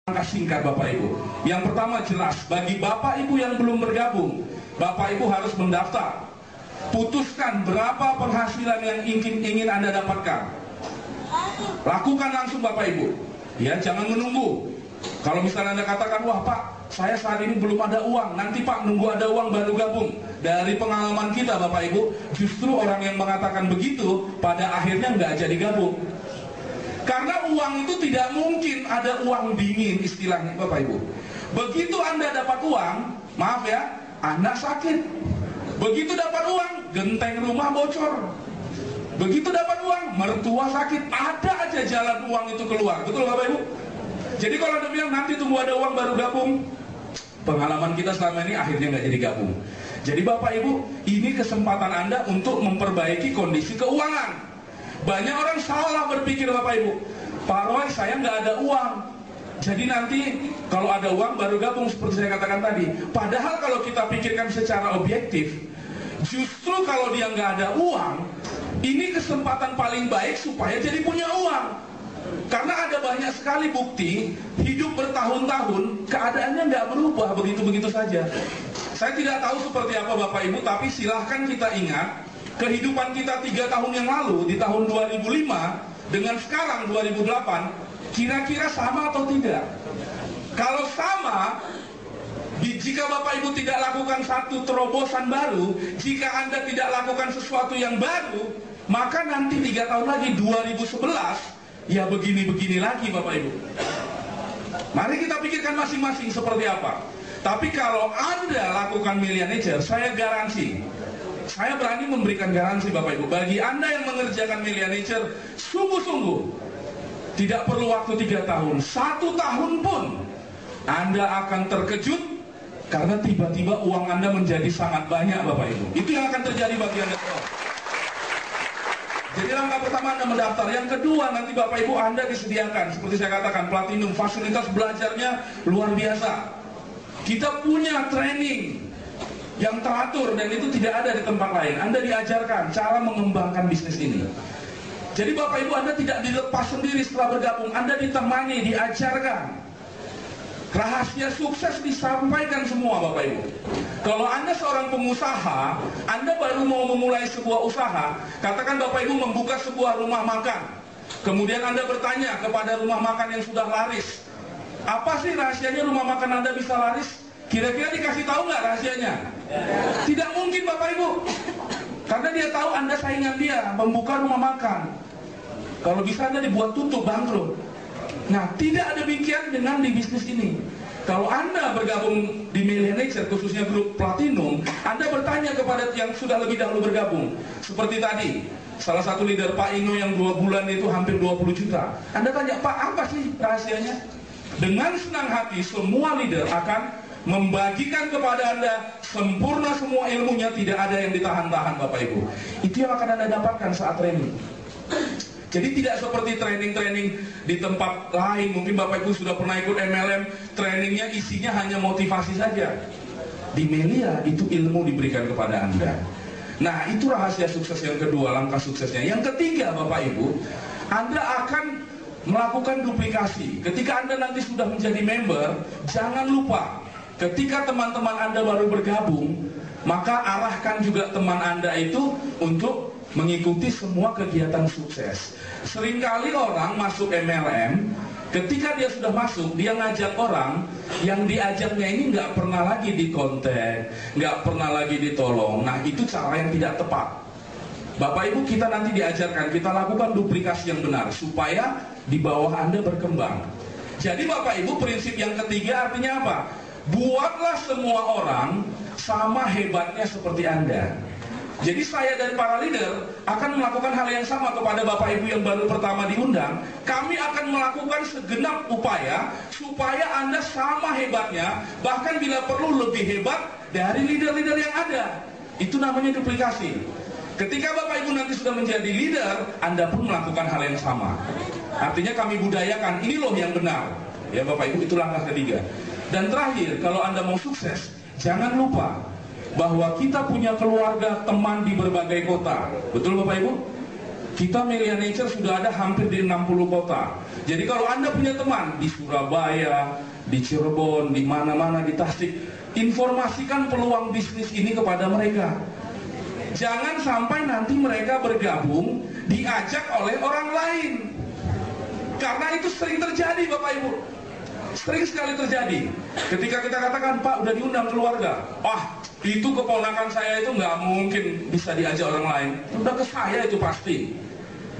Langkah singkat Bapak Ibu. Yang pertama jelas, bagi Bapak Ibu yang belum bergabung, Bapak Ibu harus mendaftar. Putuskan berapa penghasilan yang ingin Anda dapatkan. Lakukan langsung Bapak Ibu. Ya, jangan menunggu. Kalau misalnya Anda katakan, wah Pak, saya saat ini belum ada uang, nanti Pak nunggu ada uang baru gabung. Dari pengalaman kita Bapak Ibu, justru orang yang mengatakan begitu, pada akhirnya nggak jadi gabung. Karena uang itu tidak mungkin ada uang dingin istilahnya Bapak Ibu. Begitu Anda dapat uang, maaf ya, anak sakit. Begitu dapat uang, genteng rumah bocor. Begitu dapat uang, mertua sakit. Ada aja jalan uang itu keluar. Betul Bapak Ibu? Jadi kalau Anda bilang nanti tunggu ada uang baru gabung, pengalaman kita selama ini akhirnya nggak jadi gabung. Jadi Bapak Ibu, ini kesempatan Anda untuk memperbaiki kondisi keuangan. Banyak orang salah berpikir Bapak Ibu, Pak Roy, saya nggak ada uang, jadi nanti kalau ada uang baru gabung seperti saya katakan tadi. Padahal kalau kita pikirkan secara objektif, justru kalau dia nggak ada uang, ini kesempatan paling baik supaya jadi punya uang. Karena ada banyak sekali bukti hidup bertahun-tahun keadaannya nggak berubah begitu-begitu saja. Saya tidak tahu seperti apa Bapak Ibu, tapi silahkan kita ingat kehidupan kita 3 tahun yang lalu di tahun 2005 dengan sekarang 2008, kira-kira sama atau tidak? Kalau sama, jika Bapak Ibu tidak lakukan satu terobosan baru, jika Anda tidak lakukan sesuatu yang baru, maka nanti 3 tahun lagi 2011 ya begini-begini lagi Bapak Ibu. Mari kita pikirkan masing-masing seperti apa. Tapi kalau Anda lakukan Millionaire, saya garansi, saya berani memberikan garansi Bapak Ibu, bagi Anda yang mengerjakan Millionaire, sungguh-sungguh tidak perlu waktu 3 tahun, 1 tahun pun Anda akan terkejut karena tiba-tiba uang Anda menjadi sangat banyak Bapak Ibu. Itu yang akan terjadi bagi Anda semua. Jadi langkah pertama Anda mendaftar. Yang kedua, nanti Bapak Ibu Anda disediakan, seperti saya katakan, platinum, fasilitas belajarnya luar biasa. Kita punya training yang teratur dan itu tidak ada di tempat lain. Anda diajarkan cara mengembangkan bisnis ini. Jadi Bapak Ibu Anda tidak dilepas sendiri setelah bergabung, Anda ditemani, diajarkan. Rahasia sukses disampaikan semua Bapak Ibu. Kalau Anda seorang pengusaha, Anda baru mau memulai sebuah usaha, katakan Bapak Ibu membuka sebuah rumah makan. Kemudian Anda bertanya kepada rumah makan yang sudah laris, apa sih rahasianya rumah makan Anda bisa laris? Kira-kira dikasih tahu nggak rahasianya? Tidak mungkin Bapak Ibu. Karena dia tahu Anda saingan dia, membuka rumah makan. Kalau bisa Anda dibuat tutup, bangkrut. Nah, tidak demikian dengan di bisnis ini. Kalau Anda bergabung di Millionaire, khususnya grup Platinum, Anda bertanya kepada yang sudah lebih dahulu bergabung. Seperti tadi, salah satu leader Pak Ino yang 2 bulan itu hampir 20 juta. Anda tanya, Pak, apa sih rahasianya? Dengan senang hati, semua leader akan membagikan kepada Anda sempurna semua ilmunya, tidak ada yang ditahan-tahan Bapak Ibu. Itu yang akan Anda dapatkan saat training. Jadi tidak seperti training-training di tempat lain. Mungkin Bapak Ibu sudah pernah ikut MLM, trainingnya isinya hanya motivasi saja. Di Melia itu ilmu diberikan kepada Anda. Nah, itu rahasia sukses yang kedua, langkah suksesnya. Yang ketiga Bapak Ibu, Anda akan melakukan duplikasi. Ketika Anda nanti sudah menjadi member, jangan lupa, ketika teman-teman Anda baru bergabung, maka arahkan juga teman Anda itu untuk mengikuti semua kegiatan sukses. Seringkali orang masuk MLM, ketika dia sudah masuk, dia ngajak orang, yang diajaknya ini nggak pernah lagi dikontak, nggak pernah lagi ditolong. Nah, itu cara yang tidak tepat. Bapak Ibu, kita nanti diajarkan, kita lakukan duplikasi yang benar, supaya di bawah Anda berkembang. Jadi Bapak Ibu, prinsip yang ketiga artinya apa? Buatlah semua orang sama hebatnya seperti Anda. Jadi saya dan para leader akan melakukan hal yang sama kepada Bapak Ibu yang baru pertama diundang. Kami akan melakukan segenap upaya supaya Anda sama hebatnya, bahkan bila perlu lebih hebat dari leader-leader yang ada. Itu namanya duplikasi. Ketika Bapak Ibu nanti sudah menjadi leader, Anda pun melakukan hal yang sama. Artinya kami budayakan, ini loh yang benar. Ya Bapak Ibu, itu langkah ketiga. Dan terakhir, kalau Anda mau sukses, jangan lupa bahwa kita punya keluarga, teman di berbagai kota. Betul Bapak Ibu? Kita Millionaire sudah ada hampir di 60 kota. Jadi kalau Anda punya teman di Surabaya, di Cirebon, di mana-mana, di Tasik, informasikan peluang bisnis ini kepada mereka. Jangan sampai nanti mereka bergabung diajak oleh orang lain. Karena itu sering terjadi Bapak Ibu. Sering sekali terjadi. Ketika kita katakan, Pak udah diundang keluarga, itu keponakan saya itu nggak mungkin bisa diajak orang lain. Udah ke saya itu pasti.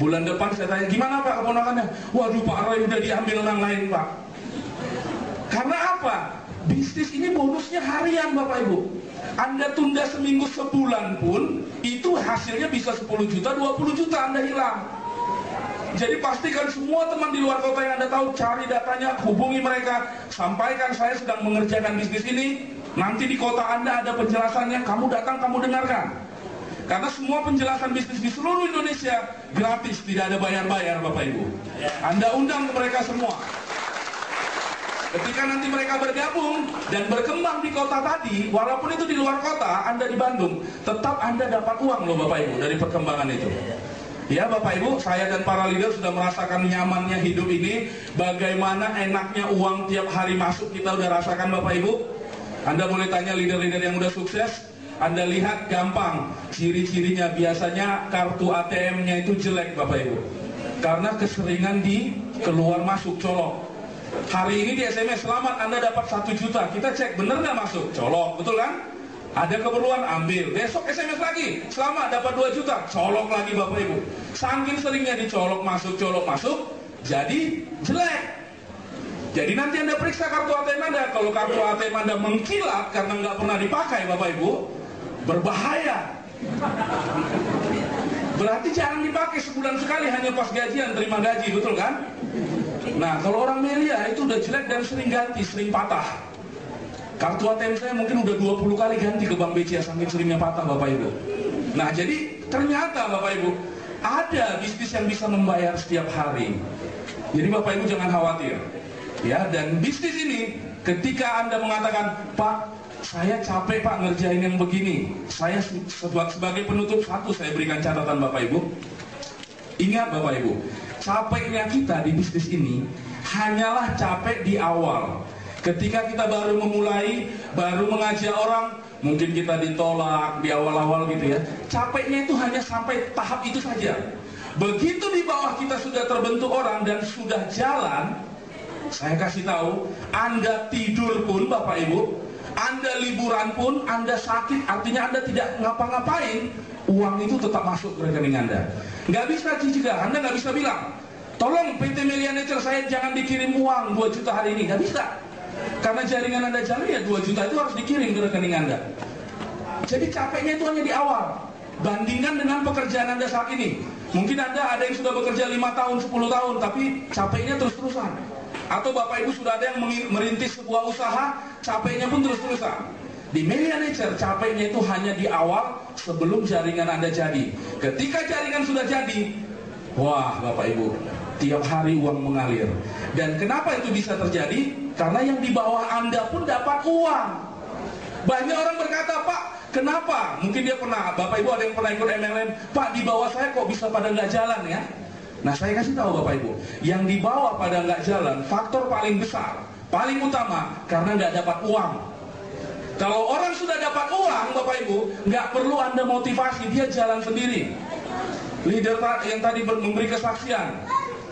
Bulan depan saya tanya, gimana Pak keponakannya? Waduh Pak Roy udah diambil orang lain Pak. Karena apa? Bisnis ini bonusnya harian Bapak Ibu. Anda tunda seminggu sebulan pun, itu hasilnya bisa 10 juta, 20 juta Anda hilang. Jadi pastikan semua teman di luar kota yang Anda tahu, cari datanya, hubungi mereka, sampaikan saya sedang mengerjakan bisnis ini. Nanti di kota Anda ada penjelasannya, kamu datang, kamu dengarkan. Karena semua penjelasan bisnis di seluruh Indonesia gratis, tidak ada bayar-bayar Bapak Ibu. Anda undang ke mereka semua. Ketika nanti mereka bergabung dan berkembang di kota tadi, walaupun itu di luar kota, Anda di Bandung, tetap Anda dapat uang loh Bapak Ibu dari perkembangan itu. Ya Bapak Ibu, saya dan para leader sudah merasakan nyamannya hidup ini. Bagaimana enaknya uang tiap hari masuk, kita udah rasakan Bapak Ibu. Anda boleh tanya leader-leader yang udah sukses, Anda lihat gampang, ciri-cirinya biasanya kartu ATM-nya itu jelek Bapak Ibu. Karena keseringan di keluar masuk colok. Hari ini di SMS, selamat Anda dapat 1 juta. Kita cek bener nggak masuk? Colok, betul kan? Ada keperluan, ambil. Besok SMS lagi, selamat dapat 2 juta. Colok lagi Bapak Ibu. Saking seringnya dicolok masuk, jadi jelek. Jadi nanti Anda periksa kartu ATM Anda. Kalau kartu ATM Anda mengkilat karena nggak pernah dipakai Bapak Ibu, berbahaya. Berarti jangan dipakai sebulan sekali, hanya pas gajian, terima gaji, betul kan? Nah kalau orang Melia itu udah jelek dan sering ganti, sering patah. Kartu ATM saya mungkin udah 20 kali ganti ke Bank BCA saking seringnya patah Bapak Ibu. Nah jadi ternyata Bapak Ibu, ada bisnis yang bisa membayar setiap hari. Jadi Bapak Ibu jangan khawatir. Ya, dan bisnis ini ketika Anda mengatakan, Pak, saya capek Pak ngerjain yang begini. Saya sebagai penutup satu saya berikan catatan Bapak Ibu. Ingat Bapak Ibu, capeknya kita di bisnis ini hanyalah capek di awal. Ketika kita baru memulai, baru mengajak orang, mungkin kita ditolak di awal-awal gitu ya. Capeknya itu hanya sampai tahap itu saja. Begitu di bawah kita sudah terbentuk orang dan sudah jalan, saya kasih tahu, Anda tidur pun Bapak Ibu, Anda liburan pun, Anda sakit, artinya Anda tidak ngapa-ngapain, uang itu tetap masuk ke rekening Anda. Nggak bisa cicil, Anda nggak bisa bilang, tolong PT Melia Nature saya jangan dikirim uang 2 juta hari ini, nggak bisa. Karena jaringan Anda jalan ya 2 juta itu harus dikirim ke rekening Anda. Jadi capeknya itu hanya di awal. Bandingkan dengan pekerjaan Anda saat ini. Mungkin Anda ada yang sudah bekerja 5 tahun, 10 tahun, tapi capeknya terus-terusan. Atau Bapak Ibu sudah ada yang merintis sebuah usaha, capeknya pun terus-terusan. Di Melia Nature, capeknya itu hanya di awal sebelum jaringan Anda jadi. Ketika jaringan sudah jadi, wah Bapak Ibu, tiap hari uang mengalir. Dan kenapa itu bisa terjadi? Karena yang di bawah Anda pun dapat uang. Banyak orang berkata, Pak, kenapa? Mungkin dia pernah, Bapak Ibu ada yang pernah ikut MLM, Pak di bawah saya kok bisa pada nggak jalan ya? Nah saya kasih tahu Bapak Ibu, yang di bawah pada nggak jalan, faktor paling besar, paling utama, karena nggak dapat uang. Kalau orang sudah dapat uang Bapak Ibu, nggak perlu Anda motivasi, dia jalan sendiri. Leader yang tadi memberi kesaksian,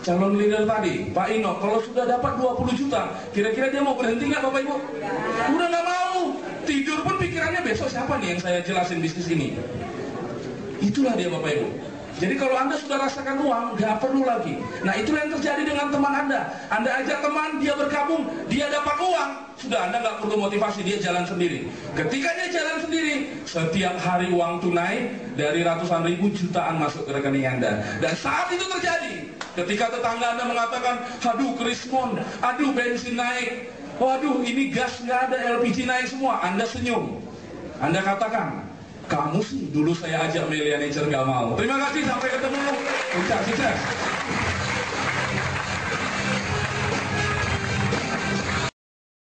calon leader tadi, Pak Ino, kalau sudah dapat 20 juta, kira-kira dia mau berhenti nggak Bapak Ibu? Udah nggak mau, tidur pun pikirannya besok siapa nih yang saya jelasin bisnis ini. Itulah dia Bapak Ibu. Jadi kalau Anda sudah rasakan uang, nggak perlu lagi. Nah itulah yang terjadi dengan teman Anda. Anda ajak teman, dia bergabung, dia dapat uang, sudah Anda nggak perlu motivasi, dia jalan sendiri. Ketika dia jalan sendiri, setiap hari uang tunai dari ratusan ribu jutaan masuk ke rekening Anda. Dan saat itu terjadi, ketika tetangga Anda mengatakan, aduh Krismon, aduh bensin naik, waduh ini gas nggak ada, LPG naik semua, Anda senyum. Anda katakan, kamu sih dulu saya ajak Melia Nature nggak mau. Terima kasih, sampai ketemu. Puncak sukses.